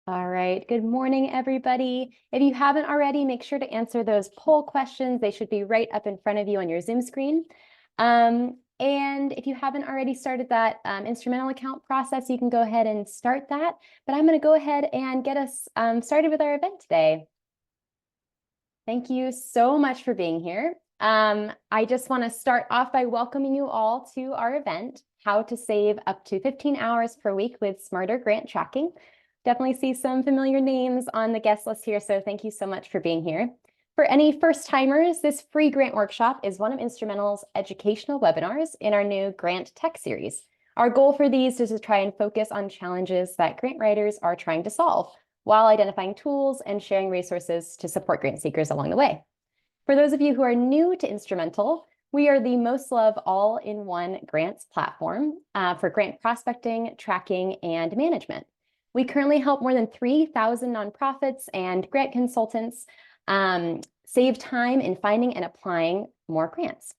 All right, good morning, everybody. If you haven't already, make sure to answer those poll questions. They should be right up in front of you on your Zoom screen. And if you haven't already started that Instrumentl account process, you can go ahead and start that. But I'm going to go ahead and get us started with our event today. Thank you so much for being here. I just want to start off by welcoming you all to our event, How to Save Up to 15 Hours per Week with Smarter Grant Tracking. Definitely see some familiar names on the guest list here, so thank you so much for being here. For any first-timers, this free grant workshop is one of Instrumentl's educational webinars in our new Grant Tech series. Our goal for these is to try and focus on challenges that grant writers are trying to solve, while identifying tools and sharing resources to support grant seekers along the way. For those of you who are new to Instrumentl, we are the most loved all-in-one grants platform for grant prospecting, tracking, and management. We currently help more than 3,000 nonprofits and grant consultants save time in finding and applying more grants.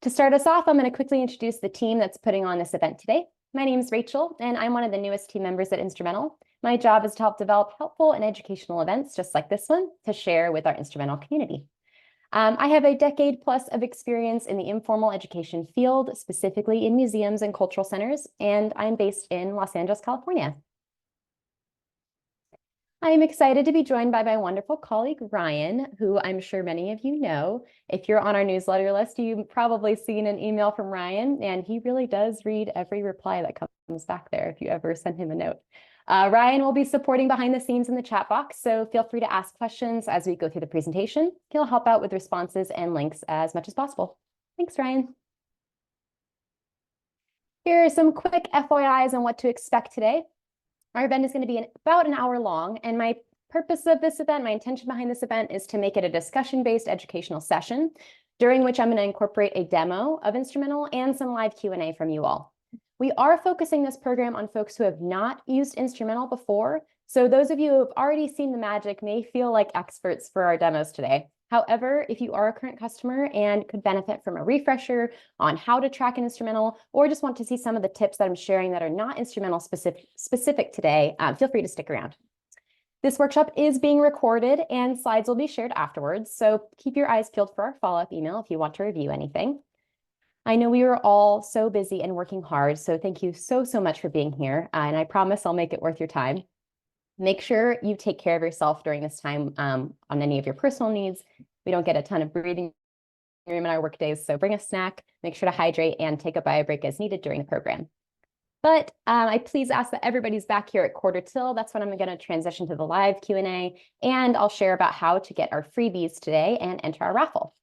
To start us off, I'm going to quickly introduce the team that's putting on this event today. My name is Rachel, and I'm one of the newest team members at Instrumentl. My job is to help develop helpful and educational events just like this one to share with our Instrumentl community. I have a decade plus of experience in the informal education field, specifically in museums and cultural centers, and I'm based in Los Angeles, California. I am excited to be joined by my wonderful colleague, Ryan, who I'm sure many of you know. If you're on our newsletter list, you've probably seen an email from Ryan, and he really does read every reply that comes back there if you ever send him a note. Ryan will be supporting behind the scenes in the chat box, so feel free to ask questions as we go through the presentation. He'll help out with responses and links as much as possible. Thanks, Ryan. Here are some quick FYIs on what to expect today. Our event is going to be about an hour long, and my purpose of this event, my intention behind this event is to make it a discussion-based educational session, during which I'm going to incorporate a demo of Instrumentl and some live Q&A from you all. We are focusing this program on folks who have not used Instrumentl before, so those of you who have already seen the magic may feel like experts for our demos today. However, if you are a current customer and could benefit from a refresher on how to track an Instrumentl, or just want to see some of the tips that I'm sharing that are not Instrumentl specific today, feel free to stick around. This workshop is being recorded and slides will be shared afterwards, so keep your eyes peeled for our follow-up email if you want to review anything. I know we are all so busy and working hard, so thank you so much for being here, and I promise I'll make it worth your time. Make sure you take care of yourself during this time on any of your personal needs. We don't get a ton of breathing room in our work days, so bring a snack, make sure to hydrate, and take a bio break as needed during the program. But I please ask that everybody's back here at 1:45. That's when I'm going to transition to the live Q&A, and I'll share about how to get our freebies today and enter our raffle.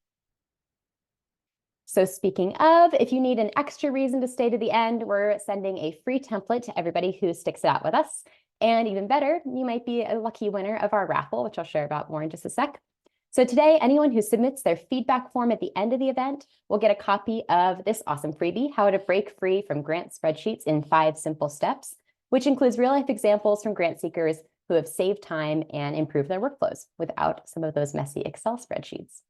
So speaking of, if you need an extra reason to stay to the end, we're sending a free template to everybody who sticks it out with us. And even better, you might be a lucky winner of our raffle, which I'll share about more in just a sec. So today, anyone who submits their feedback form at the end of the event will get a copy of this awesome freebie, How to Break Free from Grant Spreadsheets in 5 Simple Steps, which includes real-life examples from grant seekers who have saved time and improved their workflows without some of those messy Excel spreadsheets.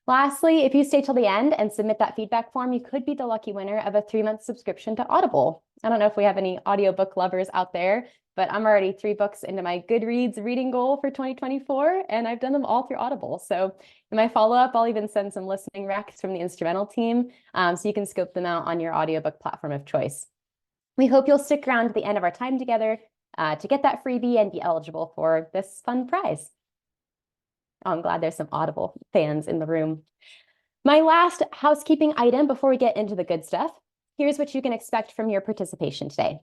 Lastly, if you stay till the end and submit that feedback form, you could be the lucky winner of a 3-month subscription to Audible. I don't know if we have any audiobook lovers out there, but I'm already 3 books into my Goodreads reading goal for 2024, and I've done them all through Audible. So in my follow-up, I'll even send some listening recs from the Instrumentl team, so you can scope them out on your audiobook platform of choice. We hope you'll stick around to the end of our time together to get that freebie and be eligible for this fun prize. Oh, I'm glad there's some Audible fans in the room. My last housekeeping item before we get into the good stuff. Here's what you can expect from your participation today.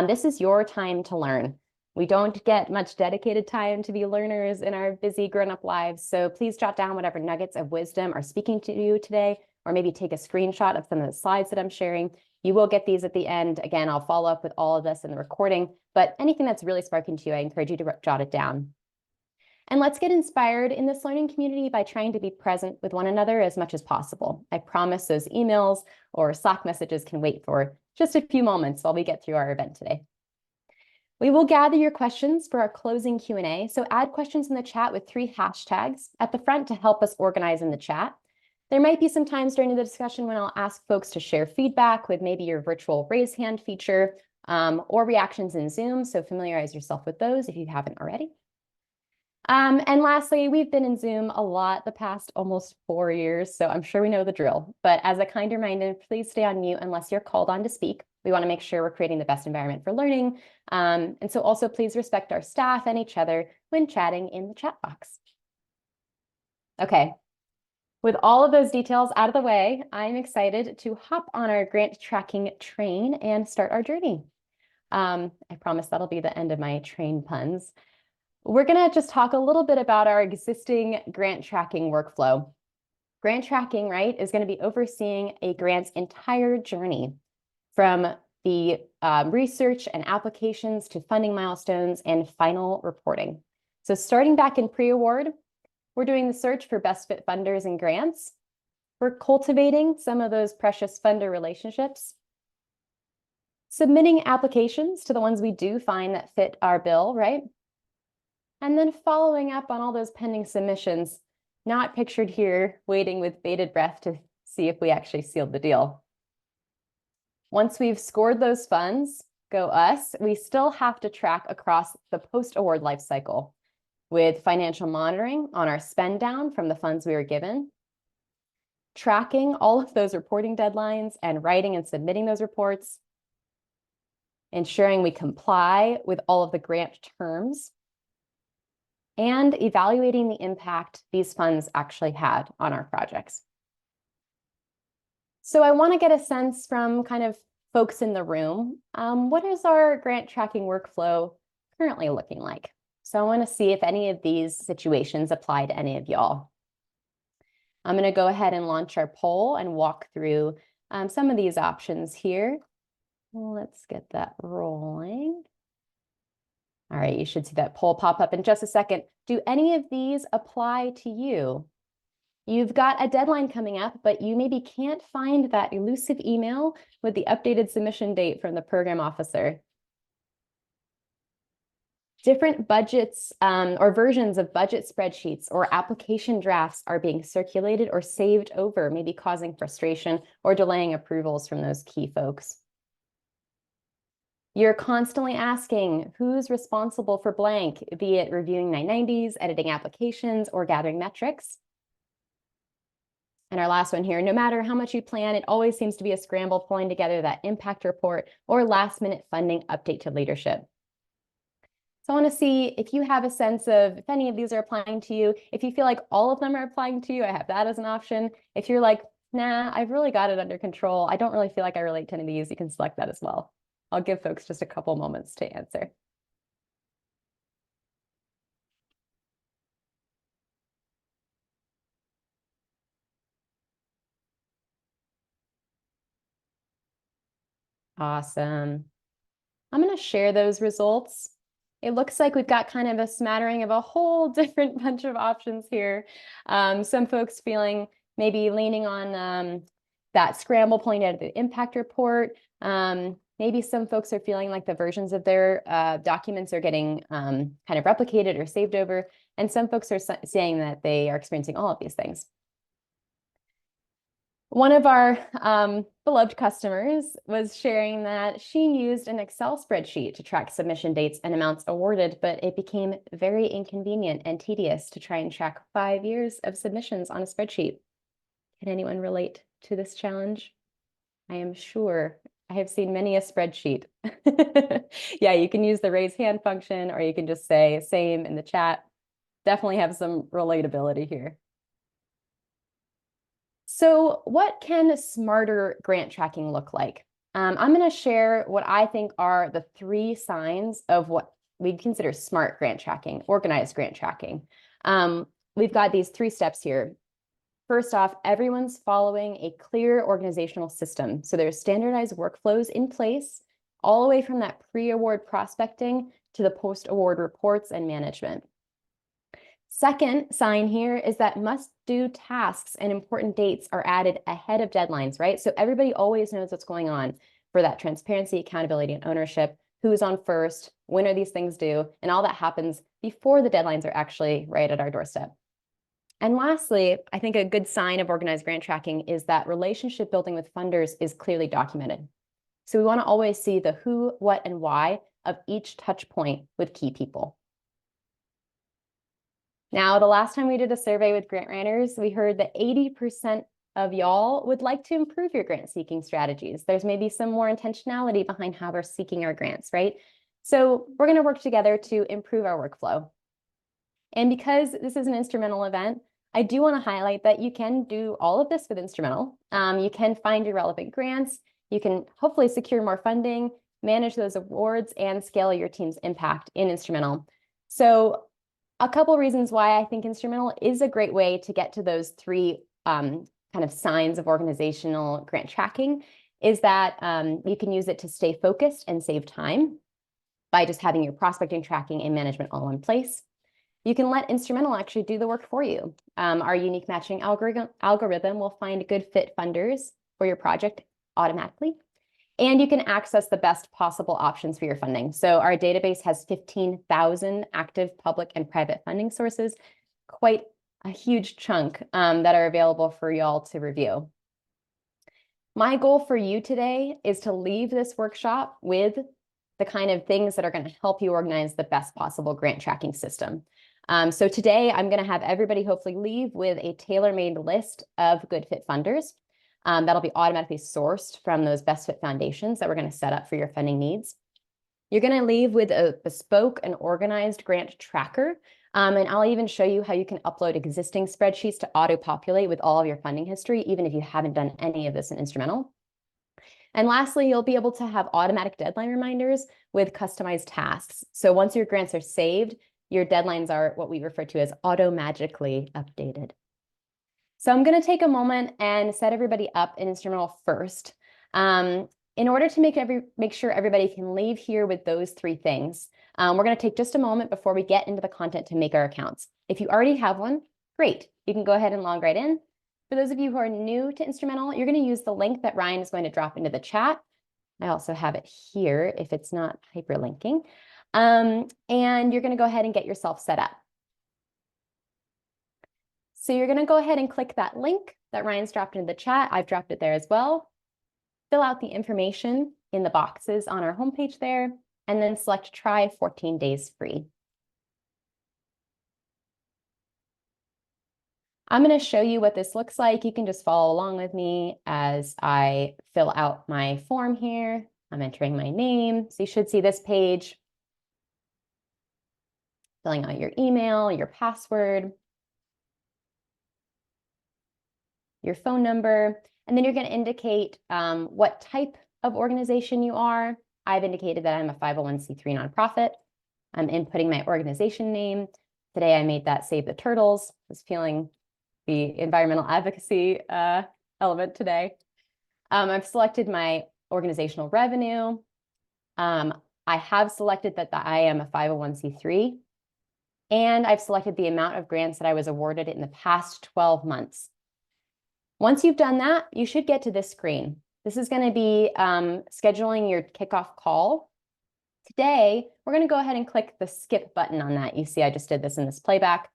This is your time to learn. We don't get much dedicated time to be learners in our busy grown-up lives, so please jot down whatever nuggets of wisdom are speaking to you today, or maybe take a screenshot of some of the slides that I'm sharing. You will get these at the end. Again, I'll follow up with all of this in the recording, but anything that's really sparking to you, I encourage you to jot it down. And let's get inspired in this learning community by trying to be present with one another as much as possible. I promise those emails or Slack messages can wait for just a few moments while we get through our event today. We will gather your questions for our closing Q&A, so add questions in the chat with 3 hashtags at the front to help us organize in the chat. There might be some times during the discussion when I'll ask folks to share feedback with maybe your virtual raise hand feature, or reactions in Zoom. So familiarize yourself with those if you haven't already. And lastly, we've been in Zoom a lot the past almost 4 years, so I'm sure we know the drill. But as a kind reminder, please stay on mute unless you're called on to speak. We want to make sure we're creating the best environment for learning. And so also please respect our staff and each other when chatting in the chat box. Okay, with all of those details out of the way, I'm excited to hop on our grant tracking train and start our journey. I promise that'll be the end of my train puns. We're going to just talk a little bit about our existing grant tracking workflow. Grant tracking, right, is going to be overseeing a grant's entire journey from the research and applications to funding milestones and final reporting. So starting back in pre-award, we're doing the search for best fit funders and grants. We're cultivating some of those precious funder relationships, submitting applications to the ones we do find that fit our bill, right? And then following up on all those pending submissions, not pictured here, waiting with bated breath to see if we actually sealed the deal. Once we've scored those funds, go us, we still have to track across the post-award lifecycle with financial monitoring on our spend down from the funds we were given, tracking all of those reporting deadlines and writing and submitting those reports, ensuring we comply with all of the grant terms, and evaluating the impact these funds actually had on our projects. So I want to get a sense from kind of folks in the room, what is our grant tracking workflow currently looking like? So I want to see if any of these situations apply to any of y'all. I'm going to go ahead and launch our poll and walk through some of these options here. Let's get that rolling. All right, you should see that poll pop up in just a second. Do any of these apply to you? You've got a deadline coming up, but you maybe can't find that elusive email with the updated submission date from the program officer. Different budgets or versions of budget spreadsheets or application drafts are being circulated or saved over, maybe causing frustration or delaying approvals from those key folks. You're constantly asking who's responsible for blank, be it reviewing 990s, editing applications, or gathering metrics. And our last one here, no matter how much you plan, it always seems to be a scramble pulling together that impact report or last minute funding update to leadership. So I want to see if you have a sense of if any of these are applying to you. If you feel like all of them are applying to you, I have that as an option. If you're like, nah, I've really got it under control, I don't really feel like I relate to any of these, you can select that as well. I'll give folks just a couple moments to answer. Awesome. I'm going to share those results. It looks like we've got kind of a smattering of a whole different bunch of options here. Some folks feeling maybe leaning on that scramble pulling out of the impact report. Maybe some folks are feeling like the versions of their documents are getting kind of replicated or saved over. And some folks are saying that they are experiencing all of these things. One of our beloved customers was sharing that she used an Excel spreadsheet to track submission dates and amounts awarded, but it became very inconvenient and tedious to try and track 5 years of submissions on a spreadsheet. Can anyone relate to this challenge? I am sure I have seen many a spreadsheet. Yeah, you can use the raise hand function, or you can just say same in the chat. Definitely have some relatability here. So what can smarter grant tracking look like? I'm going to share what I think are the 3 signs of what we'd consider smart grant tracking, organized grant tracking. We've got these 3 steps here. First off, everyone's following a clear organizational system. So there's standardized workflows in place all the way from that pre-award prospecting to the post-award reports and management. Second sign here is that must-do tasks and important dates are added ahead of deadlines, right? So everybody always knows what's going on for that transparency, accountability, and ownership. Who's on first? When are these things due? And all that happens before the deadlines are actually right at our doorstep. And lastly, I think a good sign of organized grant tracking is that relationship building with funders is clearly documented. So we want to always see the who, what, and why of each touch point with key people. Now, the last time we did a survey with grant writers, we heard that 80% of y'all would like to improve your grant seeking strategies. There's maybe some more intentionality behind how we're seeking our grants, right? So we're going to work together to improve our workflow. And because this is an Instrumentl event, I do want to highlight that you can do all of this with Instrumentl. You can find your relevant grants. You can hopefully secure more funding, manage those awards, and scale your team's impact in Instrumentl. So a couple reasons why I think Instrumentl is a great way to get to those three kind of signs of organizational grant tracking is that you can use it to stay focused and save time by just having your prospecting, tracking, and management all in place. You can let Instrumentl actually do the work for you. Our unique matching algorithm will find good fit funders for your project automatically. And you can access the best possible options for your funding. So our database has 15,000 active public and private funding sources, quite a huge chunk that are available for y'all to review. My goal for you today is to leave this workshop with the kind of things that are going to help you organize the best possible grant tracking system. So today I'm going to have everybody hopefully leave with a tailor-made list of good fit funders. That'll be automatically sourced from those best fit foundations that we're going to set up for your funding needs. You're going to leave with a bespoke and organized grant tracker. And I'll even show you how you can upload existing spreadsheets to auto-populate with all of your funding history, even if you haven't done any of this in Instrumentl. And lastly, you'll be able to have automatic deadline reminders with customized tasks. So once your grants are saved, your deadlines are what we refer to as auto-magically updated. So I'm going to take a moment and set everybody up in Instrumentl first. In order to make sure everybody can leave here with those three things, we're going to take just a moment before we get into the content to make our accounts. If you already have one, great. You can go ahead and log right in. For those of you who are new to Instrumentl, you're going to use the link that Ryan is going to drop into the chat. I also have it here if it's not hyperlinking. And you're going to go ahead and get yourself set up. So you're going to go ahead and click that link that Ryan's dropped into the chat. I've dropped it there as well. Fill out the information in the boxes on our homepage there, and then select try 14 days free. I'm going to show you what this looks like. You can just follow along with me as I fill out my form here. I'm entering my name. So you should see this page. Filling out your email, your password, your phone number, and then you're going to indicate what type of organization you are. I've indicated that I'm a 501c3 nonprofit. I'm inputting my organization name. Today I made that Save the Turtles. I was feeling the environmental advocacy element today. I've selected my organizational revenue. I have selected that I am a 501c3. And I've selected the amount of grants that I was awarded in the past 12 months. Once you've done that, you should get to this screen. This is going to be scheduling your kickoff call. Today, we're going to go ahead and click the skip button on that. You see, I just did this in this playback.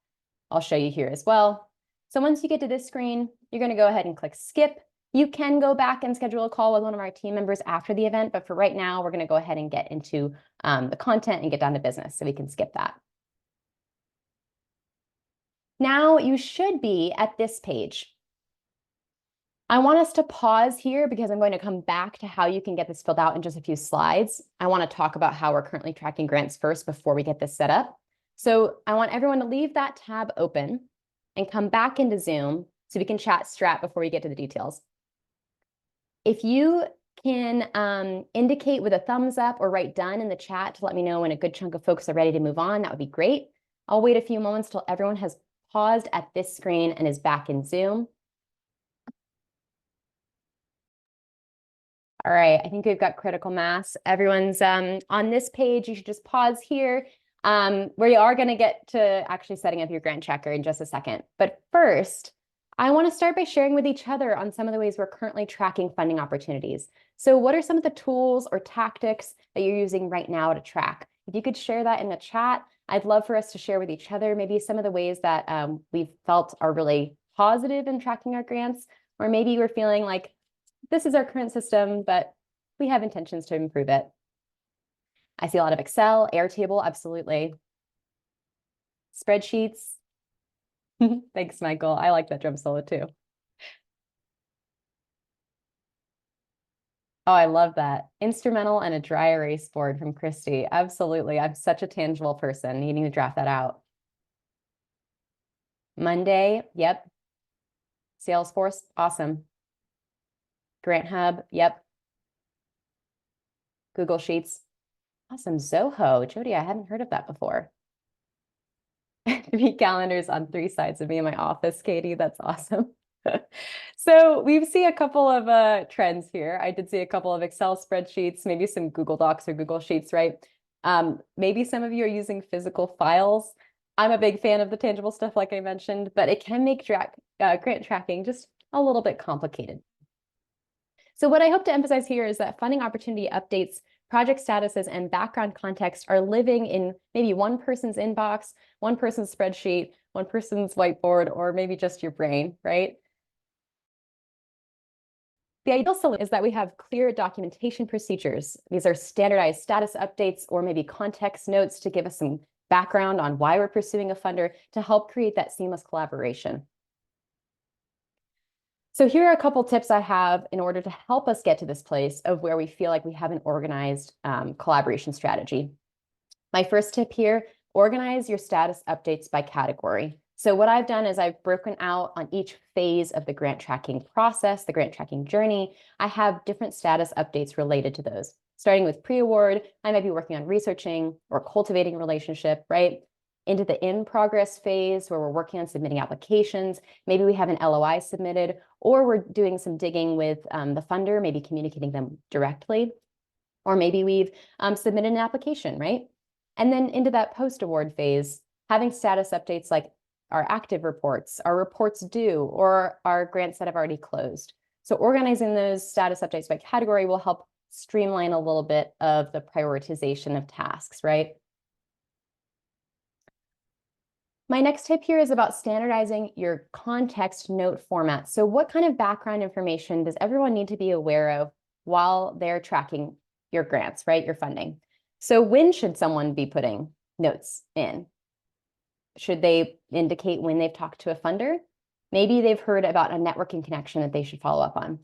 I'll show you here as well. So once you get to this screen, you're going to go ahead and click skip. You can go back and schedule a call with one of our team members after the event, but for right now, we're going to go ahead and get into the content and get down to business, so we can skip that. Now you should be at this page. I want us to pause here because I'm going to come back to how you can get this filled out in just a few slides. I want to talk about how we're currently tracking grants first before we get this set up. So I want everyone to leave that tab open and come back into Zoom so we can chat strat before we get to the details. If you can indicate with a thumbs up or write done in the chat to let me know when a good chunk of folks are ready to move on, that would be great. I'll wait a few moments till everyone has paused at this screen and is back in Zoom. All right, I think we've got critical mass. Everyone's on this page. You should just pause here where you are going to get to actually setting up your grant tracker in just a second. But first, I want to start by sharing with each other on some of the ways we're currently tracking funding opportunities. So what are some of the tools or tactics that you're using right now to track? If you could share that in the chat, I'd love for us to share with each other maybe some of the ways that we've felt are really positive in tracking our grants, or maybe we're feeling like this is our current system, but we have intentions to improve it. I see a lot of Excel, Airtable, absolutely. Spreadsheets. Thanks, Michael. I like that drum solo too. Oh, I love that. Instrumentl and a dry erase board from Christy. Absolutely. I'm such a tangible person needing to draft that out. Monday, yep. Salesforce, awesome. Grant Hub, yep. Google Sheets, awesome. Zoho, Jody, I hadn't heard of that before. 3 calendars on 3 sides of me in my office, Katie, that's awesome. So we see a couple of trends here. I did see a couple of Excel spreadsheets, maybe some Google Docs or Google Sheets, right? Maybe some of you are using physical files. I'm a big fan of the tangible stuff, like I mentioned, but it can make grant tracking just a little bit complicated. So what I hope to emphasize here is that funding opportunity updates, project statuses, and background context are living in maybe one person's inbox, one person's spreadsheet, one person's whiteboard, or maybe just your brain, right? The ideal solution is that we have clear documentation procedures. These are standardized status updates or maybe context notes to give us some background on why we're pursuing a funder to help create that seamless collaboration. So here are a couple tips I have in order to help us get to this place of where we feel like we have an organized collaboration strategy. My first tip here, organize your status updates by category. So what I've done is I've broken out on each phase of the grant tracking process, the grant tracking journey. I have different status updates related to those. Starting with pre-award, I might be working on researching or cultivating a relationship, right? Into the in-progress phase where we're working on submitting applications. Maybe we have an LOI submitted, or we're doing some digging with the funder, maybe communicating them directly, or maybe we've submitted an application, right? And then into that post-award phase, having status updates like our active reports, our reports due, or our grants that have already closed. So organizing those status updates by category will help streamline a little bit of the prioritization of tasks, right? My next tip here is about standardizing your context note format. So what kind of background information does everyone need to be aware of while they're tracking your grants, right? Your funding. So when should someone be putting notes in? Should they indicate when they've talked to a funder? Maybe they've heard about a networking connection that they should follow up on.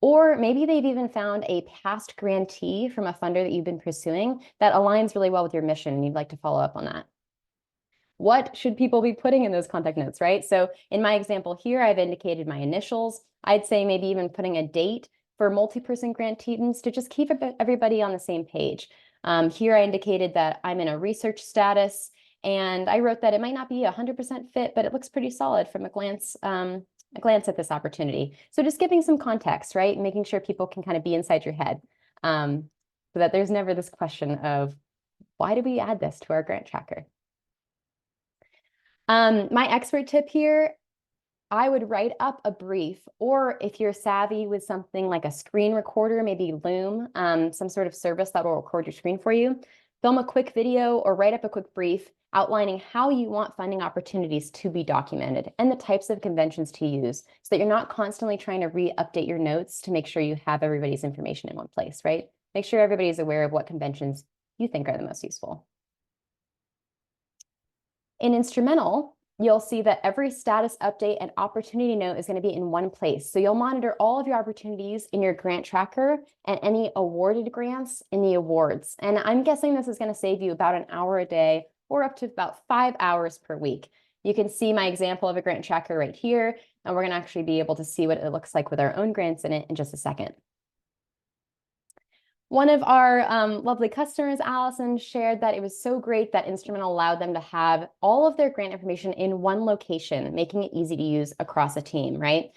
Or maybe they've even found a past grantee from a funder that you've been pursuing that aligns really well with your mission and you'd like to follow up on that. What should people be putting in those contact notes, right? So in my example here, I've indicated my initials. I'd say maybe even putting a date for multi-person grant teams to just keep everybody on the same page. Here I indicated that I'm in a research status, and I wrote that it might not be 100% fit, but it looks pretty solid from a glance at this opportunity. So just giving some context, right? Making sure people can kind of be inside your head, so that there's never this question of, why did we add this to our grant tracker? My expert tip here, I would write up a brief, or if you're savvy with something like a screen recorder, maybe Loom, some sort of service that will record your screen for you, film a quick video or write up a quick brief outlining how you want funding opportunities to be documented and the types of conventions to use so that you're not constantly trying to re-update your notes to make sure you have everybody's information in one place, right? Make sure everybody's aware of what conventions you think are the most useful. In Instrumentl, you'll see that every status update and opportunity note is going to be in one place. So you'll monitor all of your opportunities in your grant tracker and any awarded grants in the awards. And I'm guessing this is going to save you about an hour a day or up to about 5 hours per week. You can see my example of a grant tracker right here, and we're going to actually be able to see what it looks like with our own grants in it in just a second. One of our lovely customers, Allison, shared that it was so great that Instrumentl allowed them to have all of their grant information in one location, making it easy to use across a team, right?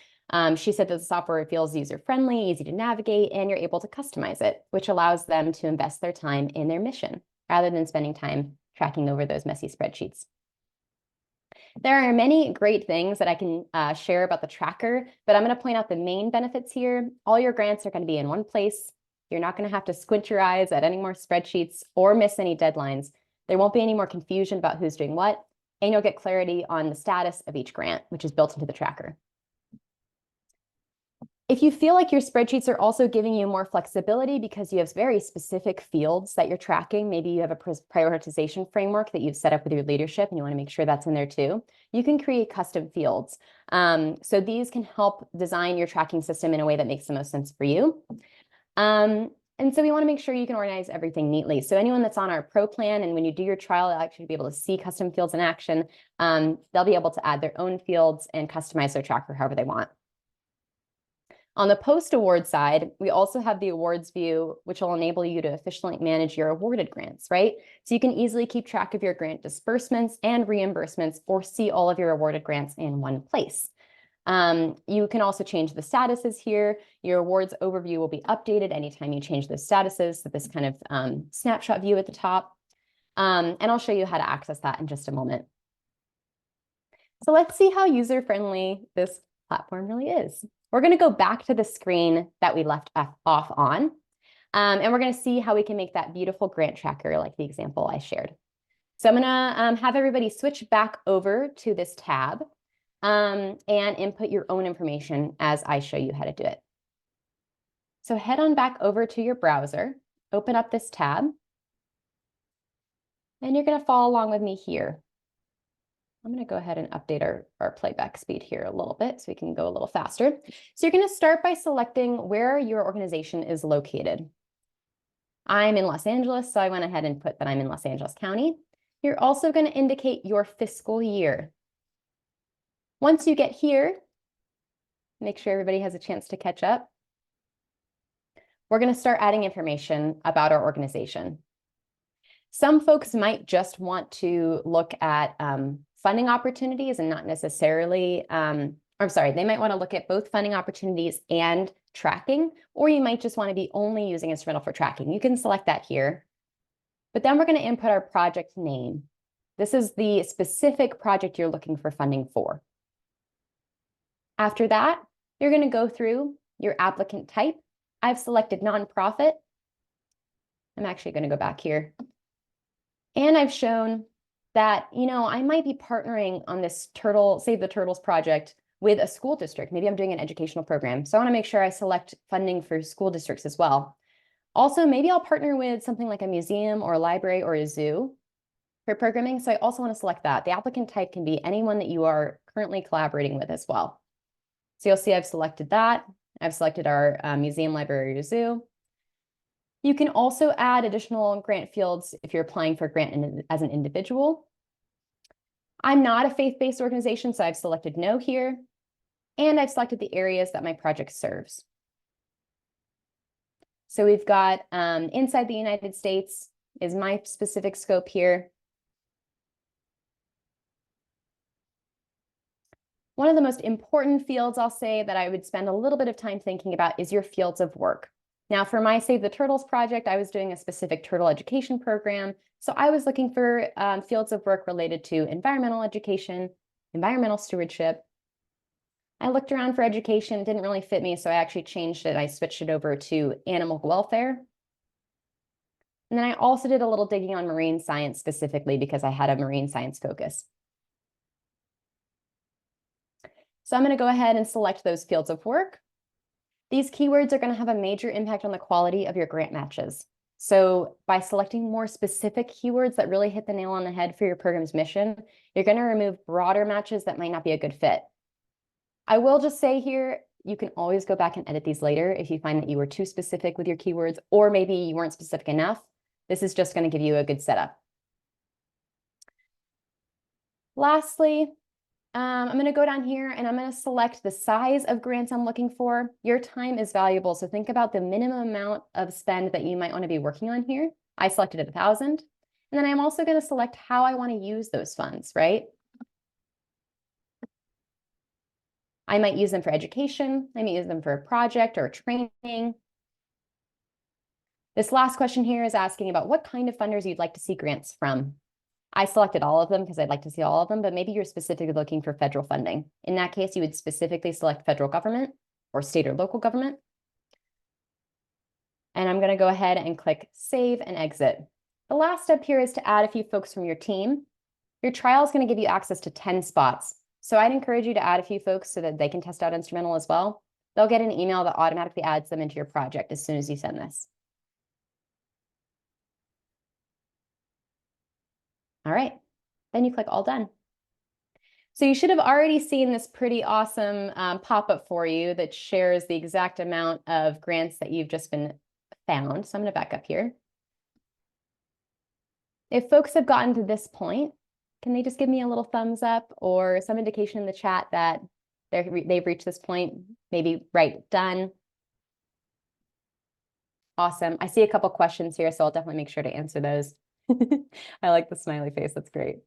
She said that the software feels user-friendly, easy to navigate, and you're able to customize it, which allows them to invest their time in their mission rather than spending time tracking over those messy spreadsheets. There are many great things that I can share about the tracker, but I'm going to point out the main benefits here. All your grants are going to be in one place. You're not going to have to squint your eyes at any more spreadsheets or miss any deadlines. There won't be any more confusion about who's doing what, and you'll get clarity on the status of each grant, which is built into the tracker. If you feel like your spreadsheets are also giving you more flexibility because you have very specific fields that you're tracking, maybe you have a prioritization framework that you've set up with your leadership and you want to make sure that's in there too, you can create custom fields. So these can help design your tracking system in a way that makes the most sense for you. And so we want to make sure you can organize everything neatly. So anyone that's on our pro plan, and when you do your trial, they'll actually be able to see custom fields in action. They'll be able to add their own fields and customize their tracker however they want. On the post-award side, we also have the awards view, which will enable you to efficiently manage your awarded grants, right? So you can easily keep track of your grant disbursements and reimbursements or see all of your awarded grants in one place. You can also change the statuses here. Your awards overview will be updated anytime you change the statuses. So this kind of snapshot view at the top. And I'll show you how to access that in just a moment. So let's see how user-friendly this platform really is. We're going to go back to the screen that we left off on, and we're going to see how we can make that beautiful grant tracker like the example I shared. So I'm going to have everybody switch back over to this tab and input your own information as I show you how to do it. So head on back over to your browser, open up this tab, and you're going to follow along with me here. I'm going to go ahead and update our playback speed here a little bit so we can go a little faster. So you're going to start by selecting where your organization is located. I'm in Los Angeles, so I went ahead and put that I'm in Los Angeles County. You're also going to indicate your fiscal year. Once you get here, make sure everybody has a chance to catch up. We're going to start adding information about our organization. Some folks might just want to look at funding opportunities and not necessarily, I'm sorry, they might want to look at both funding opportunities and tracking, or you might just want to be only using Instrumentl for tracking. You can select that here. But then we're going to input our project name. This is the specific project you're looking for funding for. After that, you're going to go through your applicant type. I've selected nonprofit. I'm actually going to go back here. And I've shown that, you know, I might be partnering on this Save the Turtles project with a school district. Maybe I'm doing an educational program. So I want to make sure I select funding for school districts as well. Also, maybe I'll partner with something like a museum or a library or a zoo for programming. So I also want to select that. The applicant type can be anyone that you are currently collaborating with as well. So you'll see I've selected that. I've selected our museum, library, or zoo. You can also add additional grant fields if you're applying for a grant as an individual. I'm not a faith-based organization, so I've selected no here. And I've selected the areas that my project serves. So we've got inside the United States is my specific scope here. One of the most important fields I'll say that I would spend a little bit of time thinking about is your fields of work. Now, for my Save the Turtles project, I was doing a specific turtle education program. So I was looking for fields of work related to environmental education, environmental stewardship. I looked around for education, it didn't really fit me, so I actually changed it. I switched it over to animal welfare. And then I also did a little digging on marine science specifically because I had a marine science focus. So I'm going to go ahead and select those fields of work. These keywords are going to have a major impact on the quality of your grant matches. So by selecting more specific keywords that really hit the nail on the head for your program's mission, you're going to remove broader matches that might not be a good fit. I will just say here, you can always go back and edit these later if you find that you were too specific with your keywords, or maybe you weren't specific enough. This is just going to give you a good setup. Lastly, I'm going to go down here and I'm going to select the size of grants I'm looking for. Your time is valuable, so think about the minimum amount of spend that you might want to be working on here. I selected at 1,000. And then I'm also going to select how I want to use those funds, right? I might use them for education. I might use them for a project or training. This last question here is asking about what kind of funders you'd like to see grants from. I selected all of them because I'd like to see all of them, but maybe you're specifically looking for federal funding. In that case, you would specifically select federal government or state or local government. And I'm going to go ahead and click Save and Exit. The last step here is to add a few folks from your team. Your trial is going to give you access to 10 spots. So I'd encourage you to add a few folks so that they can test out Instrumentl as well. they'll get an email that automatically adds them into your project as soon as you send this. All right, then you click all done. So you should have already seen this pretty awesome pop-up for you that shares the exact amount of grants that you've just been found. So I'm going to back up here. If folks have gotten to this point, can they just give me a little thumbs up or some indication in the chat that they've reached this point? Maybe write done. Awesome. I see a couple questions here, so I'll definitely make sure to answer those. I like the smiley face. That's great.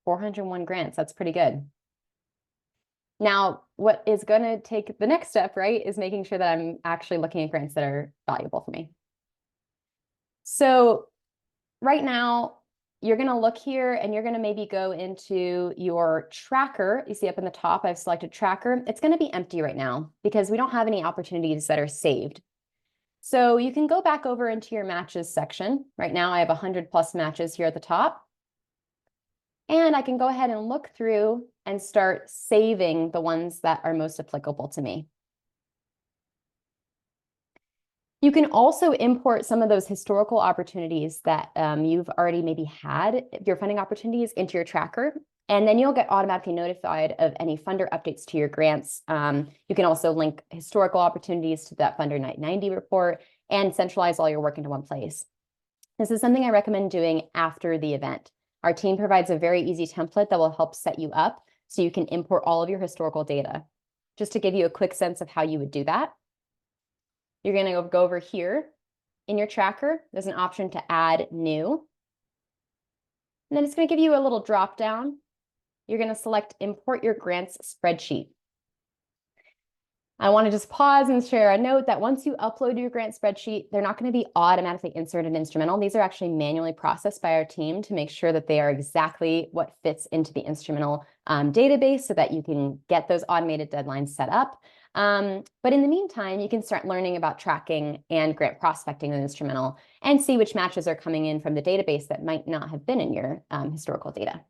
$401 grants. That's pretty good. Now, what is going to take the next step, right, is making sure that I'm actually looking at grants that are valuable for me. So right now, you're going to look here and you're going to maybe go into your tracker. You see up in the top, I've selected tracker. It's going to be empty right now because we don't have any opportunities that are saved. So you can go back over into your matches section. Right now, I have 100+ matches here at the top. And I can go ahead and look through and start saving the ones that are most applicable to me. You can also import some of those historical opportunities that you've already maybe had, your funding opportunities, into your tracker, and then you'll get automatically notified of any funder updates to your grants. You can also link historical opportunities to that Funder 90 report and centralize all your work into one place. This is something I recommend doing after the event. Our team provides a very easy template that will help set you up so you can import all of your historical data. Just to give you a quick sense of how you would do that, you're going to go over here in your tracker. There's an option to add new. And then it's going to give you a little drop down. You're going to select import your grants spreadsheet. I want to just pause and share a note that once you upload your grant spreadsheet, they're not going to be automatically inserted in Instrumentl. These are actually manually processed by our team to make sure that they are exactly what fits into the Instrumentl database so that you can get those automated deadlines set up. But in the meantime, you can start learning about tracking and grant prospecting in Instrumentl and see which matches are coming in from the database that might not have been in your historical data.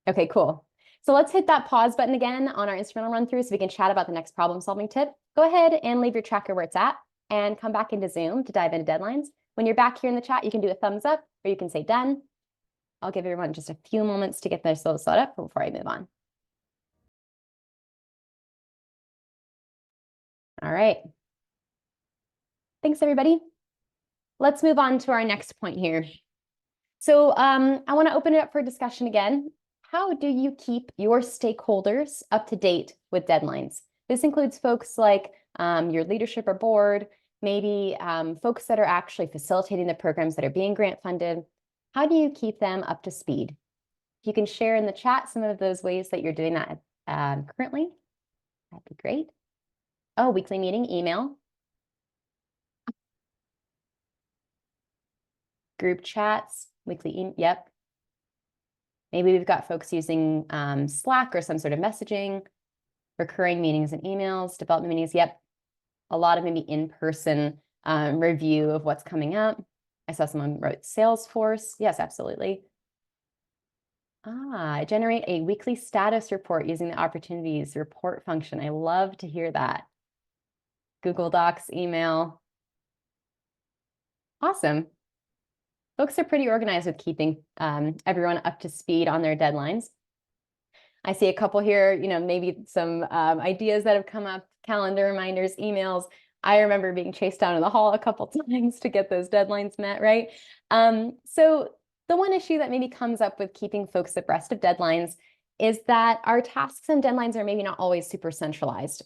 Okay, cool. So let's hit that pause button again on our Instrumentl run through so we can chat about the next problem solving tip. Go ahead and leave your tracker where it's at and come back into Zoom to dive into deadlines. When you're back here in the chat, you can do a thumbs up or you can say done. I'll give everyone just a few moments to get this little set up before I move on. All right. Thanks, everybody. Let's move on to our next point here. So I want to open it up for discussion again. How do you keep your stakeholders up to date with deadlines? This includes folks like your leadership or board, maybe folks that are actually facilitating the programs that are being grant funded. How do you keep them up to speed? If you can share in the chat some of those ways that you're doing that currently, that'd be great. Oh, weekly meeting, email. Group chats, weekly email, yep. Maybe we've got folks using Slack or some sort of messaging, recurring meetings and emails, development meetings. Yep. A lot of maybe in-person review of what's coming up. I saw someone wrote Salesforce. Yes, absolutely. Generate a weekly status report using the opportunities report function. I love to hear that. Google Docs, email. Awesome. Folks are pretty organized with keeping everyone up to speed on their deadlines. I see a couple here, maybe some ideas that have come up, calendar reminders, emails. I remember being chased down in the hall a couple times to get those deadlines met, right? So the one issue that maybe comes up with keeping folks abreast of deadlines is that our tasks and deadlines are maybe not always super centralized,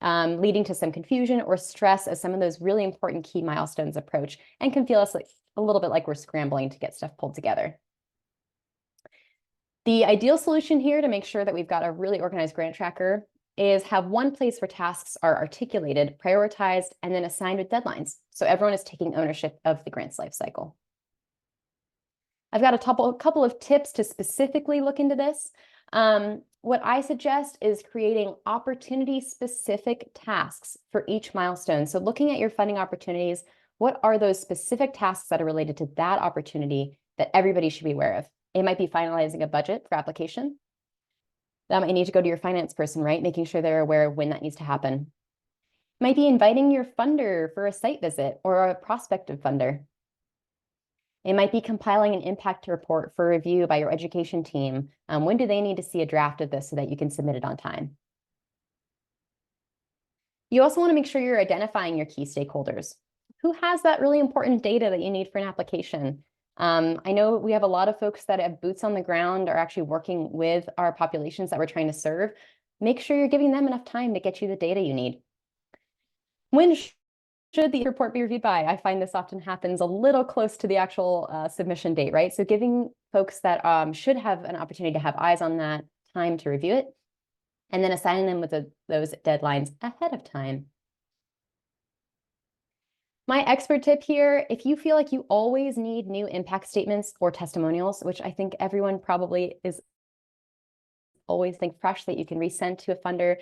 leading to some confusion or stress as some of those really important key milestones approach and can feel us like a little bit like we're scrambling to get stuff pulled together. The ideal solution here to make sure that we've got a really organized grant tracker is have one place where tasks are articulated, prioritized, and then assigned with deadlines. So everyone is taking ownership of the grant's life cycle. I've got a couple of tips to specifically look into this. What I suggest is creating opportunity-specific tasks for each milestone. So looking at your funding opportunities, what are those specific tasks that are related to that opportunity that everybody should be aware of. It might be finalizing a budget for application. That might need to go to your finance person, right? Making sure they're aware of when that needs to happen. Might be inviting your funder for a site visit or a prospective funder. It might be compiling an impact report for review by your education team. When do they need to see a draft of this so that you can submit it on time? You also want to make sure you're identifying your key stakeholders. Who has that really important data that you need for an application? I know we have a lot of folks that have boots on the ground, are actually working with our populations that we're trying to serve. Make sure you're giving them enough time to get you the data you need. When should the report be reviewed by? I find this often happens a little close to the actual submission date, right? So giving folks that should have an opportunity to have eyes on that time to review it, and then assigning them with those deadlines ahead of time. My expert tip here, if you feel like you always need new impact statements or testimonials, which I think everyone probably is always think fresh that you can resend to a funder,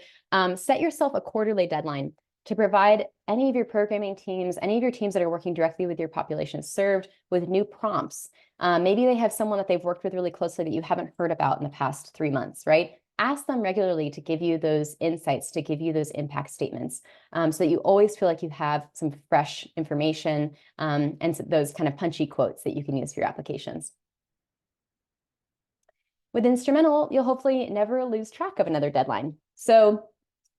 set yourself a quarterly deadline to provide any of your programming teams, any of your teams that are working directly with your population served with new prompts. Maybe they have someone that they've worked with really closely that you haven't heard about in the past 3 months, right? Ask them regularly to give you those insights, to give you those impact statements, so that you always feel like you have some fresh information and those kind of punchy quotes that you can use for your applications. With Instrumentl, you'll hopefully never lose track of another deadline. So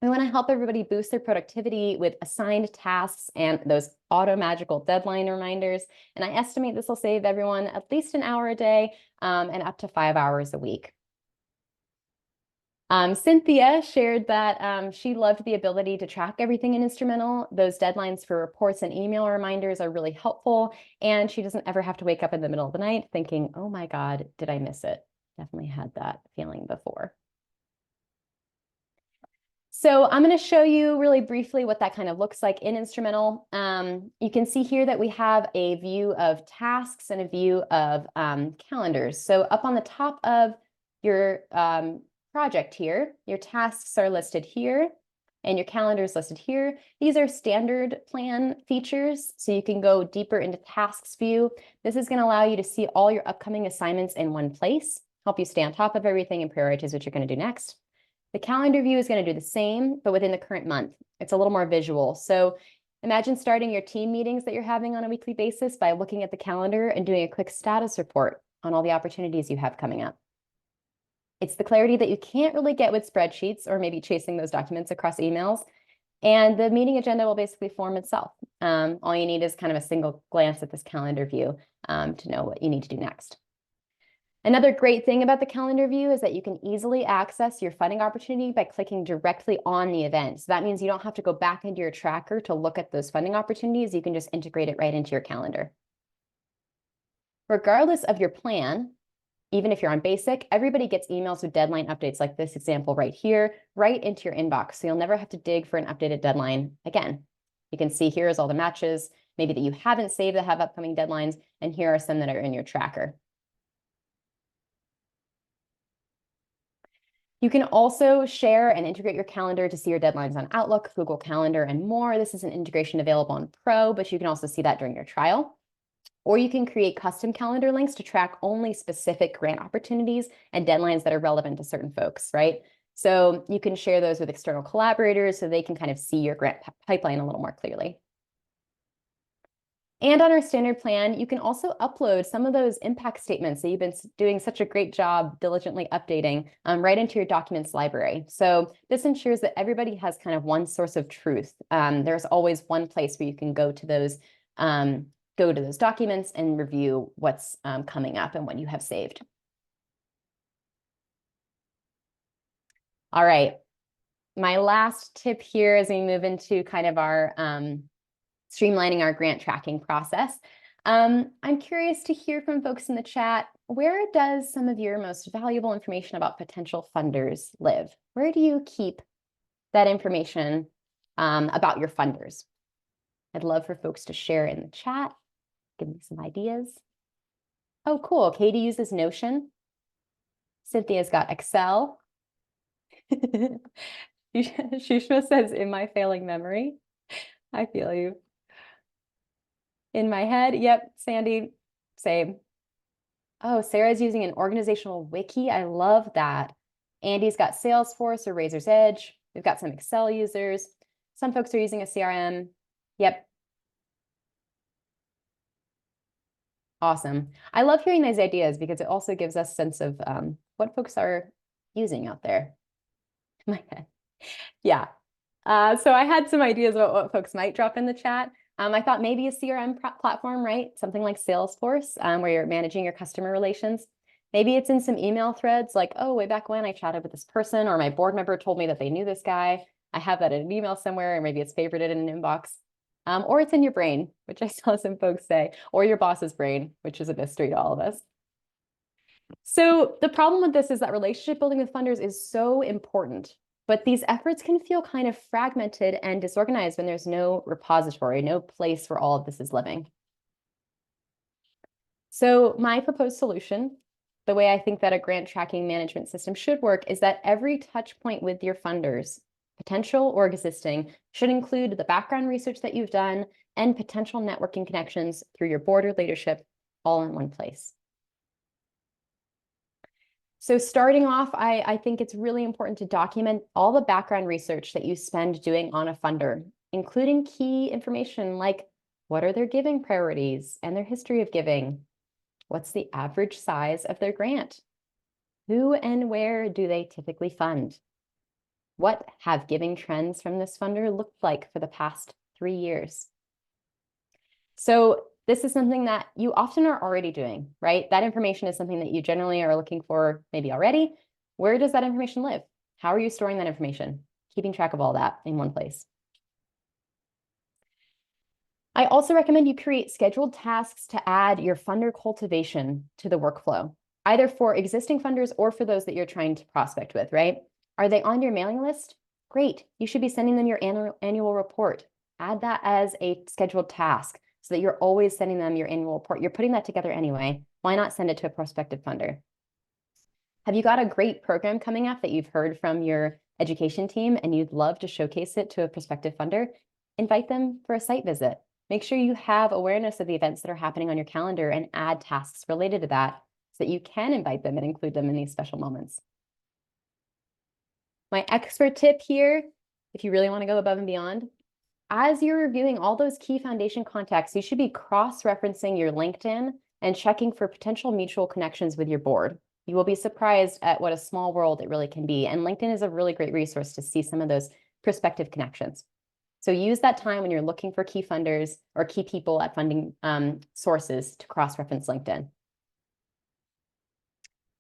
we want to help everybody boost their productivity with assigned tasks and those auto magical deadline reminders. And I estimate this will save everyone at least an hour a day and up to 5 hours a week. Cynthia shared that she loved the ability to track everything in Instrumentl. Those deadlines for reports and email reminders are really helpful. And she doesn't ever have to wake up in the middle of the night thinking, oh my God, did I miss it? Definitely had that feeling before. So I'm going to show you really briefly what that kind of looks like in Instrumentl. You can see here that we have a view of tasks and a view of calendars. So up on the top of your project here, your tasks are listed here and your calendar is listed here. These are standard plan features, so you can go deeper into tasks view. This is going to allow you to see all your upcoming assignments in one place, help you stay on top of everything and prioritize what you're going to do next. The calendar view is going to do the same, but within the current month. It's a little more visual. So imagine starting your team meetings that you're having on a weekly basis by looking at the calendar and doing a quick status report on all the opportunities you have coming up. It's the clarity that you can't really get with spreadsheets or maybe chasing those documents across emails. And the meeting agenda will basically form itself. All you need is kind of a single glance at this calendar view to know what you need to do next. Another great thing about the calendar view is that you can easily access your funding opportunity by clicking directly on the event. So that means you don't have to go back into your tracker to look at those funding opportunities. You can just integrate it right into your calendar. Regardless of your plan, even if you're on basic, everybody gets emails with deadline updates like this example right here, right into your inbox. So you'll never have to dig for an updated deadline again. You can see here is all the matches, maybe that you haven't saved that have upcoming deadlines, and here are some that are in your tracker. You can also share and integrate your calendar to see your deadlines on Outlook, Google Calendar, and more. This is an integration available on Pro, but you can also see that during your trial. Or you can create custom calendar links to track only specific grant opportunities and deadlines that are relevant to certain folks, right? So you can share those with external collaborators so they can kind of see your grant pipeline a little more clearly. And on our standard plan, you can also upload some of those impact statements that you've been doing such a great job diligently updating right into your documents library. So this ensures that everybody has kind of one source of truth. There's always one place where you can go to those documents and review what's coming up and what you have saved. All right. My last tip here as we move into kind of our streamlining our grant tracking process. I'm curious to hear from folks in the chat, where does some of your most valuable information about potential funders live? Where do you keep that information about your funders? I'd love for folks to share in the chat, give me some ideas. Oh, cool. Katie uses Notion. Cynthia's got Excel. Shushma says, in my failing memory. I feel you. In my head, yep, Sandy, same. Oh, Sarah's using an organizational wiki. I love that. Andy's got Salesforce or Razor's Edge. We've got some Excel users. Some folks are using a CRM. Yep. Awesome. I love hearing these ideas because it also gives us a sense of what folks are using out there. My God. Yeah. So I had some ideas about what folks might drop in the chat. I thought maybe a CRM platform, right? Something like Salesforce, where you're managing your customer relations. Maybe it's in some email threads like, oh, way back when I chatted with this person, or my board member told me that they knew this guy. I have that in an email somewhere, or maybe it's favorited in an inbox. Or it's in your brain, which I saw some folks say, or your boss's brain, which is a mystery to all of us. So the problem with this is that relationship building with funders is so important, but these efforts can feel kind of fragmented and disorganized when there's no repository, no place where all of this is living. So my proposed solution, the way I think that a grant tracking management system should work, is that every touch point with your funders, potential or existing, should include the background research that you've done and potential networking connections through your board or leadership all in one place. So starting off, I think it's really important to document all the background research that you spend doing on a funder, including key information like what are their giving priorities and their history of giving? What's the average size of their grant? Who and where do they typically fund? What have giving trends from this funder looked like for the past 3 years? So this is something that you often are already doing, right? That information is something that you generally are looking for maybe already. Where does that information live? How are you storing that information? Keeping track of all that in one place. I also recommend you create scheduled tasks to add your funder cultivation to the workflow, either for existing funders or for those that you're trying to prospect with, right? Are they on your mailing list? Great. You should be sending them your annual report. Add that as a scheduled task so that you're always sending them your annual report. You're putting that together anyway. Why not send it to a prospective funder? Have you got a great program coming up that you've heard from your education team and you'd love to showcase it to a prospective funder? Invite them for a site visit. Make sure you have awareness of the events that are happening on your calendar and add tasks related to that so that you can invite them and include them in these special moments. My expert tip here, if you really want to go above and beyond, as you're reviewing all those key foundation contacts, you should be cross-referencing your LinkedIn and checking for potential mutual connections with your board. You will be surprised at what a small world it really can be. And LinkedIn is a really great resource to see some of those prospective connections. So use that time when you're looking for key funders or key people at funding sources to cross-reference LinkedIn.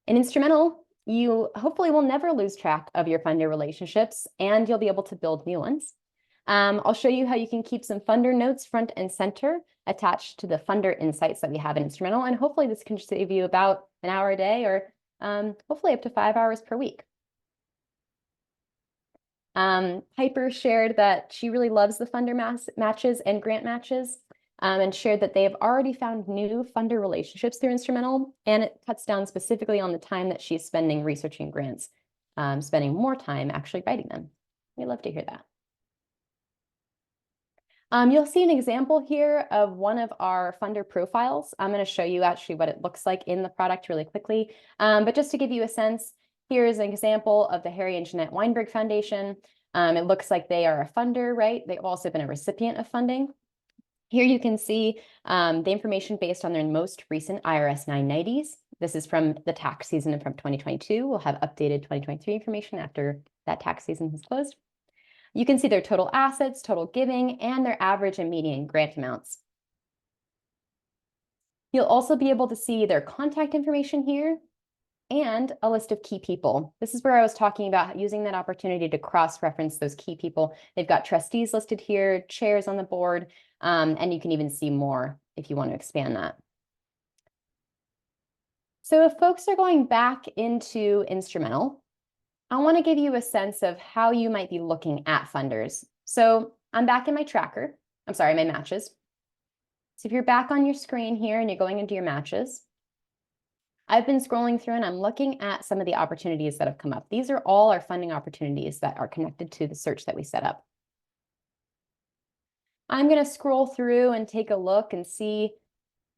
In Instrumentl, you hopefully will never lose track of your funder relationships and you'll be able to build new ones. I'll show you how you can keep some funder notes front and center attached to the funder insights that we have in Instrumentl. And hopefully this can save you about an hour a day or hopefully up to 5 hours per week. Piper shared that she really loves the funder matches and grant matches and shared that they have already found new funder relationships through Instrumentl, and it cuts down specifically on the time that she's spending researching grants, spending more time actually writing them. We love to hear that. You'll see an example here of one of our funder profiles. I'm going to show you actually what it looks like in the product really quickly. But just to give you a sense, here is an example of the Harry and Jeanette Weinberg Foundation. It looks like they are a funder, right? They've also been a recipient of funding. Here you can see the information based on their most recent IRS 990s. This is from the tax season from 2022. We'll have updated 2023 information after that tax season has closed. You can see their total assets, total giving, and their average and median grant amounts. You'll also be able to see their contact information here and a list of key people. This is where I was talking about using that opportunity to cross-reference those key people. They've got trustees listed here, chairs on the board, and you can even see more if you want to expand that. So if folks are going back into Instrumentl, I want to give you a sense of how you might be looking at funders. So I'm back in my tracker. I'm sorry, my matches. So if you're back on your screen here and you're going into your matches, I've been scrolling through and I'm looking at some of the opportunities that have come up. These are all our funding opportunities that are connected to the search that we set up. I'm going to scroll through and take a look and see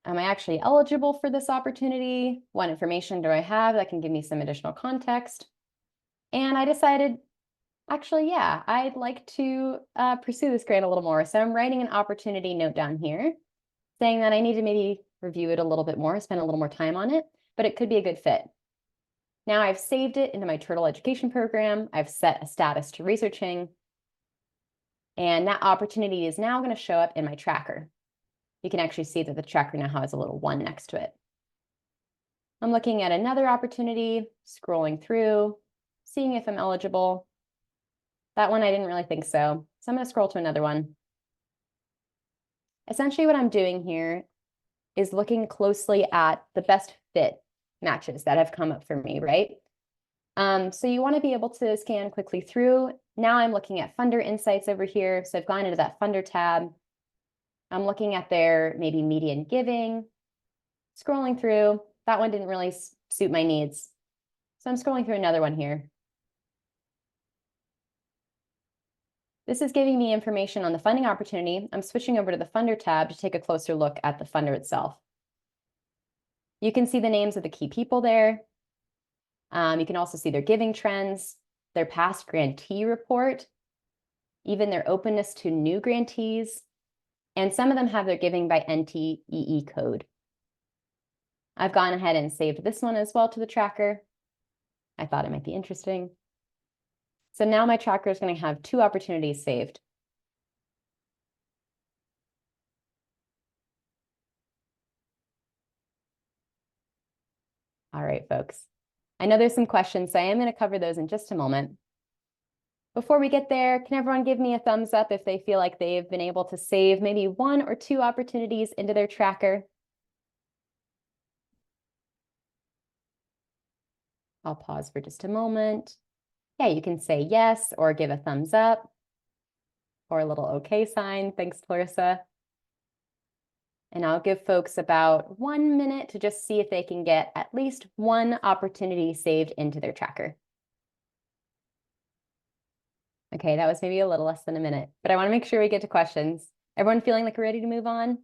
Am I actually eligible for this opportunity? What information do I have that can give me some additional context? And I decided, actually, yeah, I'd like to pursue this grant a little more. So I'm writing an opportunity note down here saying that I need to maybe review it a little bit more, spend a little more time on it, but it could be a good fit. Now I've saved it into my Turtle education program. I've set a status to researching, and that opportunity is now going to show up in my tracker. You can actually see that the tracker now has a little 1 next to it. I'm looking at another opportunity, scrolling through, seeing if I'm eligible. That one I didn't really think so. So I'm going to scroll to another one. Essentially what I'm doing here is looking closely at the best fit matches that have come up for me, right? So you want to be able to scan quickly through. Now I'm looking at funder insights over here. So I've gone into that funder tab. I'm looking at their maybe median giving, scrolling through. That one didn't really suit my needs. So I'm scrolling through another one here. This is giving me information on the funding opportunity. I'm switching over to the funder tab to take a closer look at the funder itself. You can see the names of the key people there. You can also see their giving trends, their past grantee report, even their openness to new grantees, and some of them have their giving by NTEE code. I've gone ahead and saved this one as well to the tracker. I thought it might be interesting. So now my tracker is going to have 2 opportunities saved. All right, folks. I know there's some questions, so I am going to cover those in just a moment. Before we get there, can everyone give me a thumbs up if they feel like they've been able to save maybe 1 or 2 opportunities into their tracker? I'll pause for just a moment. Yeah, you can say yes or give a thumbs up or a little okay sign. Thanks, Clarissa. And I'll give folks about 1 minute to just see if they can get at least 1 opportunity saved into their tracker. Okay, that was maybe a little less than a minute, but I want to make sure we get to questions. Everyone feeling like we're ready to move on?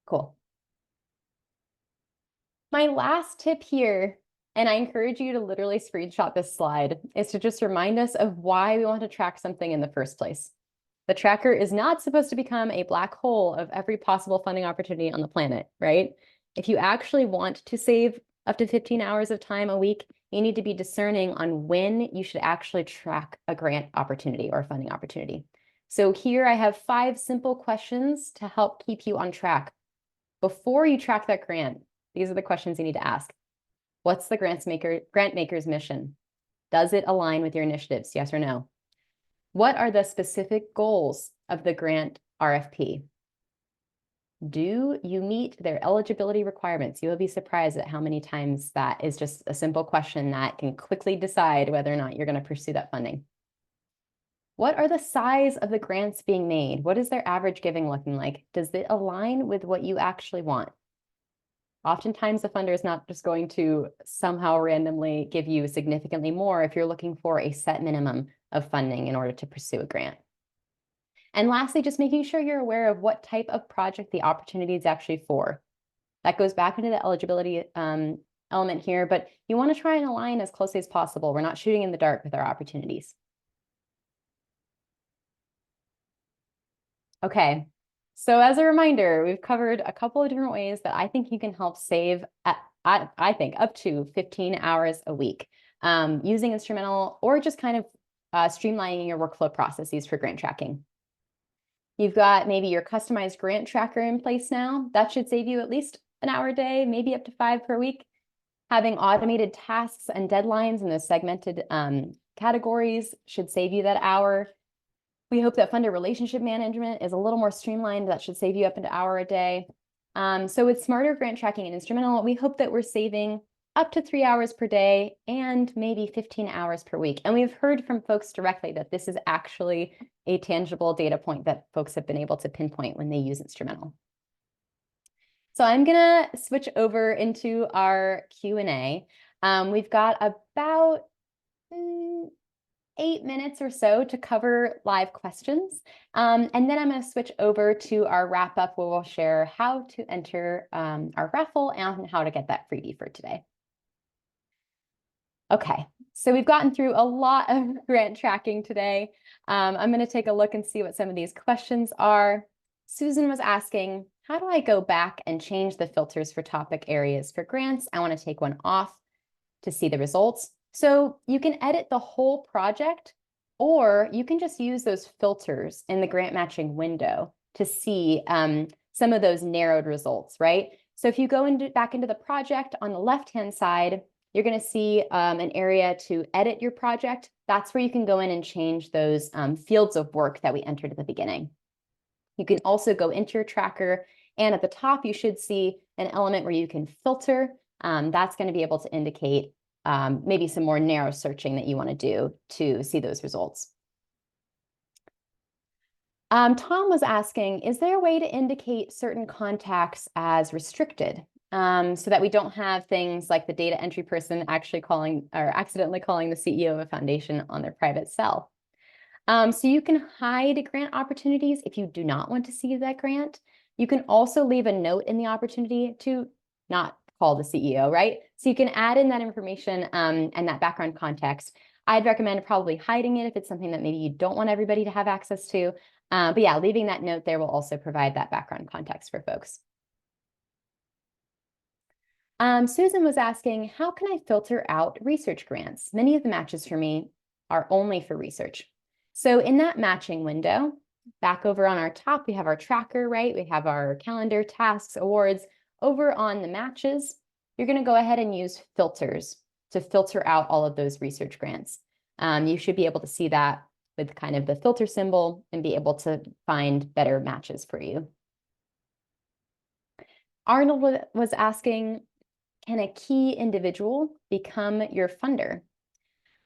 Cool. My last tip here, and I encourage you to literally screenshot this slide, is to just remind us of why we want to track something in the first place. The tracker is not supposed to become a black hole of every possible funding opportunity on the planet, right? If you actually want to save up to 15 hours of time a week, you need to be discerning on when you should actually track a grant opportunity or funding opportunity. So here I have 5 simple questions to help keep you on track. Before you track that grant, these are the questions you need to ask. What's the grant maker's mission? Does it align with your initiatives? Yes or no? What are the specific goals of the grant RFP? Do you meet their eligibility requirements? You will be surprised at how many times that is just a simple question that can quickly decide whether or not you're going to pursue that funding. What are the size of the grants being made? What is their average giving looking like? Does it align with what you actually want? Oftentimes, the funder is not just going to somehow randomly give you significantly more if you're looking for a set minimum of funding in order to pursue a grant. And lastly, just making sure you're aware of what type of project the opportunity is actually for. That goes back into the eligibility element here, but you want to try and align as closely as possible. We're not shooting in the dark with our opportunities. Okay, so as a reminder, we've covered a couple of different ways that I think you can help save, I think, up to 15 hours a week using Instrumentl or just kind of streamlining your workflow processes for grant tracking. You've got maybe your customized grant tracker in place now. That should save you at least an hour a day, maybe up to 5 per week. Having automated tasks and deadlines in those segmented categories should save you that hour. We hope that funder relationship management is a little more streamlined. That should save you up to an hour a day. So with smarter grant tracking and Instrumentl, we hope that we're saving up to 3 hours per day and maybe 15 hours per week. And we've heard from folks directly that this is actually a tangible data point that folks have been able to pinpoint when they use Instrumentl. So I'm gonna switch over into our Q&A. We've got about 8 minutes or so to cover live questions. And then I'm going to switch over to our wrap up where we'll share how to enter our raffle and how to get that freebie for today. Okay, so we've gotten through a lot of grant tracking today. I'm going to take a look and see what some of these questions are. Susan was asking, how do I go back and change the filters for topic areas for grants? I want to take one off to see the results. So you can edit the whole project, or you can just use those filters in the grant matching window to see some of those narrowed results, right? So if you go back into the project on the left-hand side, you're going to see an area to edit your project. That's where you can go in and change those fields of work that we entered at the beginning. You can also go into your tracker, and at the top, you should see an element where you can filter. That's going to be able to indicate maybe some more narrow searching that you want to do to see those results. Tom was asking, is there a way to indicate certain contacts as restricted so that we don't have things like the data entry person actually calling or accidentally calling the CEO of a foundation on their private cell? So you can hide grant opportunities if you do not want to see that grant. You can also leave a note in the opportunity to not call the CEO, right? So you can add in that information and that background context. I'd recommend probably hiding it if it's something that maybe you don't want everybody to have access to. But yeah, leaving that note there will also provide that background context for folks. Susan was asking, how can I filter out research grants? Many of the matches for me are only for research. So in that matching window, back over on our top, we have our tracker, right? We have our calendar, tasks, awards. Over on the matches, you're going to go ahead and use filters to filter out all of those research grants. You should be able to see that with kind of the filter symbol and be able to find better matches for you. Arnold was asking, can a key individual become your funder?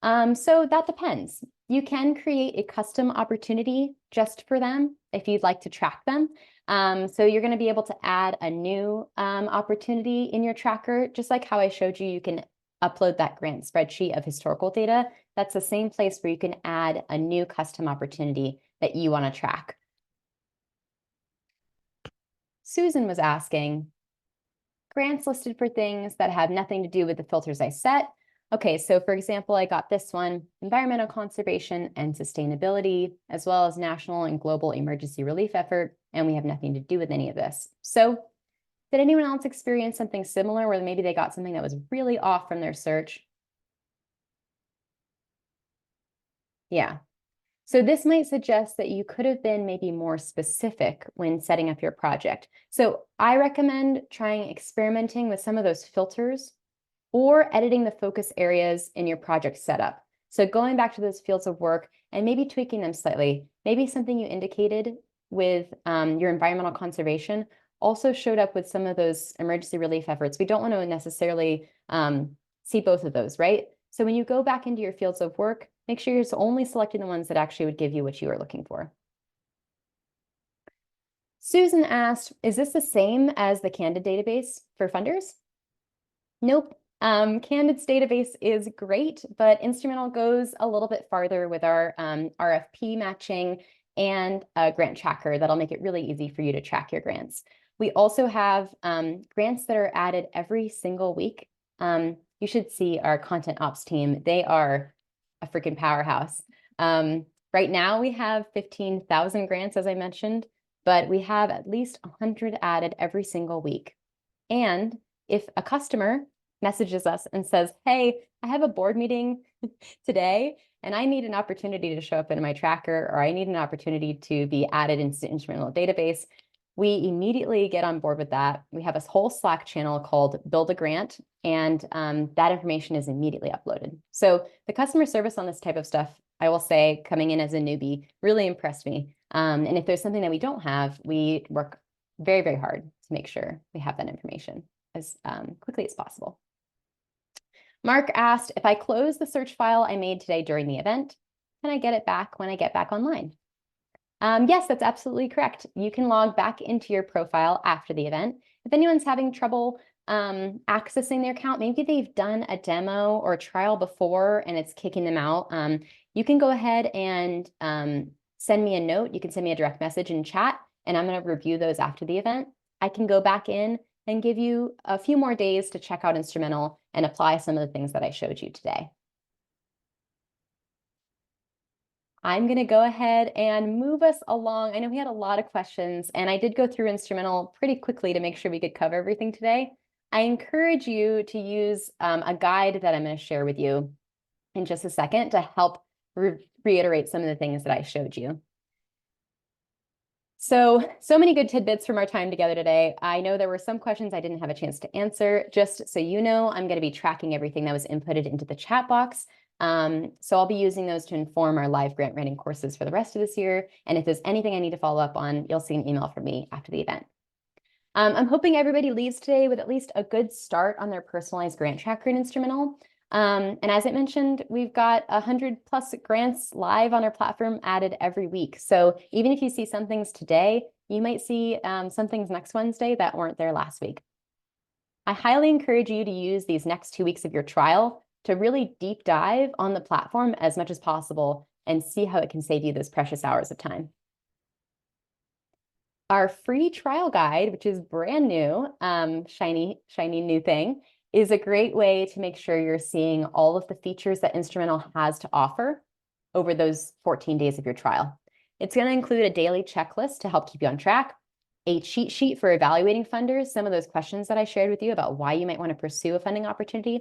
So that depends. You can create a custom opportunity just for them if you'd like to track them. So you're going to be able to add a new opportunity in your tracker, just like how I showed you, you can upload that grant spreadsheet of historical data. That's the same place where you can add a new custom opportunity that you want to track. Susan was asking, grants listed for things that have nothing to do with the filters I set. Okay, so for example, I got this one, environmental conservation and sustainability, as well as national and global emergency relief effort, and we have nothing to do with any of this. So did anyone else experience something similar where maybe they got something that was really off from their search? Yeah. So this might suggest that you could have been maybe more specific when setting up your project. So I recommend trying experimenting with some of those filters or editing the focus areas in your project setup. So going back to those fields of work and maybe tweaking them slightly. Maybe something you indicated with your environmental conservation also showed up with some of those emergency relief efforts. We don't want to necessarily see both of those, right? So when you go back into your fields of work, make sure you're only selecting the ones that actually would give you what you are looking for. Susan asked, is this the same as the Candid database for funders? Nope. Candid's database is great, but Instrumentl goes a little bit farther with our RFP matching and a grant tracker that'll make it really easy for you to track your grants. We also have grants that are added every single week. You should see our content ops team. They are a freaking powerhouse. Right now we have 15,000 grants, as I mentioned, but we have at least 100 added every single week. And if a customer messages us and says, hey, I have a board meeting today and I need an opportunity to show up in my tracker, or I need an opportunity to be added into the Instrumentl database, we immediately get on board with that. We have a whole Slack channel called Build a Grant, and that information is immediately uploaded. So the customer service on this type of stuff, I will say, coming in as a newbie, really impressed me. And if there's something that we don't have, we work very, very hard to make sure we have that information as quickly as possible. Mark asked, if I close the search file I made today during the event, can I get it back when I get back online? Yes, that's absolutely correct. You can log back into your profile after the event. If anyone's having trouble accessing their account, maybe they've done a demo or a trial before and it's kicking them out. you can go ahead and send me a note. You can send me a direct message in chat, and I'm going to review those after the event. I can go back in and give you a few more days to check out Instrumentl and apply some of the things that I showed you today. I'm going to go ahead and move us along. I know we had a lot of questions, and I did go through Instrumentl pretty quickly to make sure we could cover everything today. I encourage you to use a guide that I'm going to share with you in just a second to help reiterate some of the things that I showed you. So many good tidbits from our time together today. I know there were some questions I didn't have a chance to answer. Just so you know, I'm going to be tracking everything that was inputted into the chat box. So I'll be using those to inform our live grant writing courses for the rest of this year. And if there's anything I need to follow up on, you'll see an email from me after the event. I'm hoping everybody leaves today with at least a good start on their personalized grant tracker in Instrumentl. And as I mentioned, we've got 100+ grants live on our platform added every week. So even if you see some things today, you might see some things next Wednesday that weren't there last week. I highly encourage you to use these next 2 weeks of your trial to really deep dive on the platform as much as possible and see how it can save you those precious hours of time. Our free trial guide, which is brand new, shiny new thing, is a great way to make sure you're seeing all of the features that Instrumentl has to offer over those 14 days of your trial. It's going to include a daily checklist to help keep you on track, a cheat sheet for evaluating funders, some of those questions that I shared with you about why you might want to pursue a funding opportunity,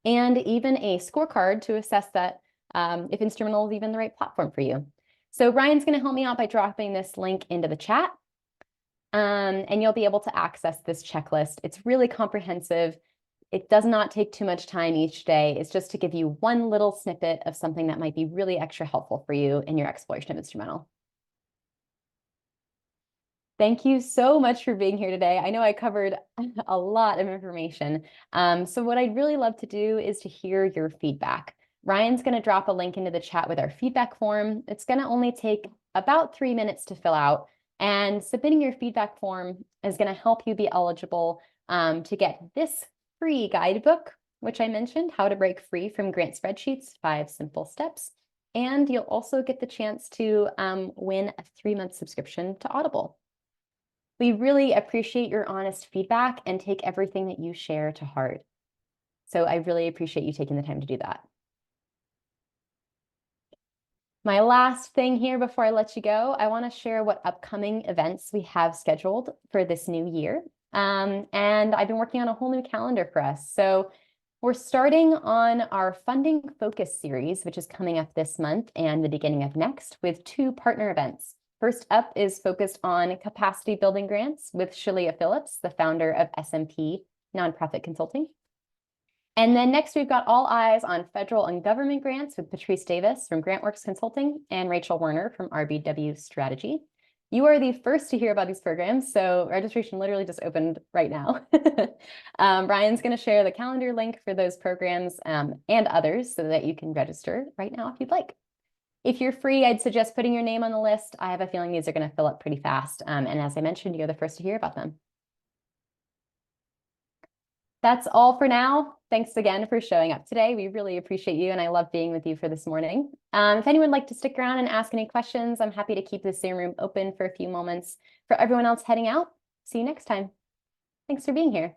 and even a scorecard to assess that if Instrumentl is even the right platform for you. So Ryan's going to help me out by dropping this link into the chat. And you'll be able to access this checklist. It's really comprehensive. It does not take too much time each day. It's just to give you one little snippet of something that might be really extra helpful for you in your exploration of Instrumentl. Thank you so much for being here today. I know I covered a lot of information. So what I'd really love to do is to hear your feedback. Ryan's going to drop a link into the chat with our feedback form. It's going to only take about 3 minutes to fill out. And submitting your feedback form is going to help you be eligible to get this free guidebook, which I mentioned, How to Break Free from Grant Spreadsheets, 5 Simple Steps. And you'll also get the chance to win a 3-month subscription to Audible. We really appreciate your honest feedback and take everything that you share to heart. So I really appreciate you taking the time to do that. My last thing here before I let you go, I want to share what upcoming events we have scheduled for this new year. And I've been working on a whole new calendar for us. So we're starting on our Funding Focus series, which is coming up this month and the beginning of next, with 2 partner events. First up is focused on capacity building grants with Shalia Phillips, the founder of SMP Nonprofit Consulting. And then next, we've got All Eyes on Federal and Government Grants with Patrice Davis from GrantWorks Consulting and Rachel Werner from RBW Strategy. You are the first to hear about these programs, so registration literally just opened right now. Brian's going to share the calendar link for those programs and others so that you can register right now if you'd like. If you're free, I'd suggest putting your name on the list. I have a feeling these are going to fill up pretty fast. And as I mentioned, you're the first to hear about them. That's all for now. Thanks again for showing up today. We really appreciate you, and I love being with you for this morning. If anyone would like to stick around and ask any questions, I'm happy to keep the Zoom room open for a few moments. For everyone else heading out, see you next time. Thanks for being here.